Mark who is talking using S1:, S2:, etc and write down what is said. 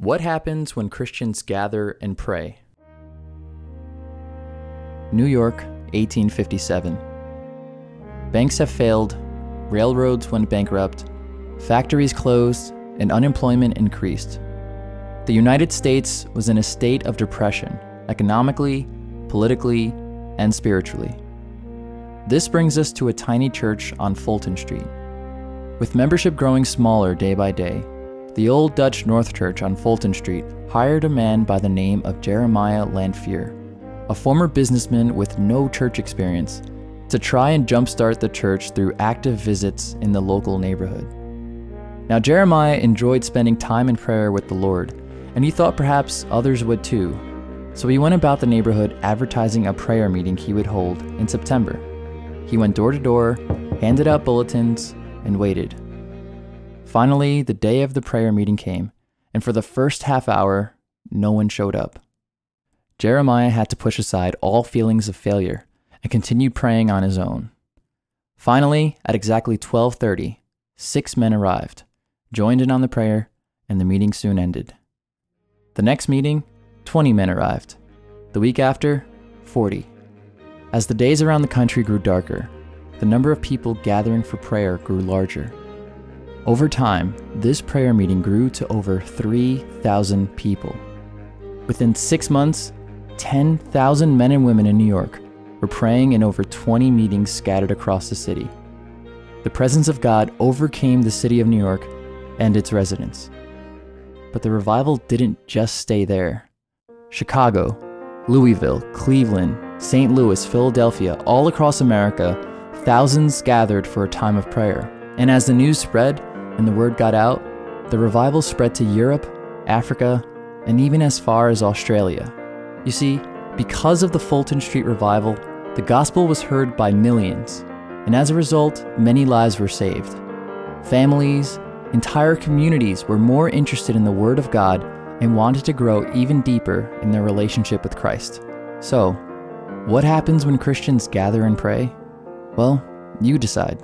S1: What happens when Christians gather and pray? New York, 1857. Banks have failed, railroads went bankrupt, factories closed, and unemployment increased. The United States was in a state of depression, economically, politically, and spiritually. This brings us to a tiny church on Fulton Street. With membership growing smaller day by day, the Old Dutch North Church on Fulton Street hired a man by the name of Jeremiah Lanphier, a former businessman with no church experience, to try and jumpstart the church through active visits in the local neighborhood. Now, Jeremiah enjoyed spending time in prayer with the Lord, and he thought perhaps others would too. So he went about the neighborhood advertising a prayer meeting he would hold in September. He went door to door, handed out bulletins, and waited. Finally, the day of the prayer meeting came, and for the first half hour, no one showed up. Jeremiah had to push aside all feelings of failure and continued praying on his own. Finally, at exactly 12:30, 6 men arrived, joined in on the prayer, and the meeting soon ended. The next meeting, 20 men arrived. The week after, 40. As the days around the country grew darker, the number of people gathering for prayer grew larger. Over time, this prayer meeting grew to over 3,000 people. Within 6 months, 10,000 men and women in New York were praying in over 20 meetings scattered across the city. The presence of God overcame the city of New York and its residents. But the revival didn't just stay there. Chicago, Louisville, Cleveland, St. Louis, Philadelphia, all across America, thousands gathered for a time of prayer. And as the news spread and the word got out, the revival spread to Europe, Africa, and even as far as Australia. You see, because of the Fulton Street Revival, the gospel was heard by millions, and as a result, many lives were saved. Families, entire communities were more interested in the Word of God and wanted to grow even deeper in their relationship with Christ. So, what happens when Christians gather and pray? Well, you decide.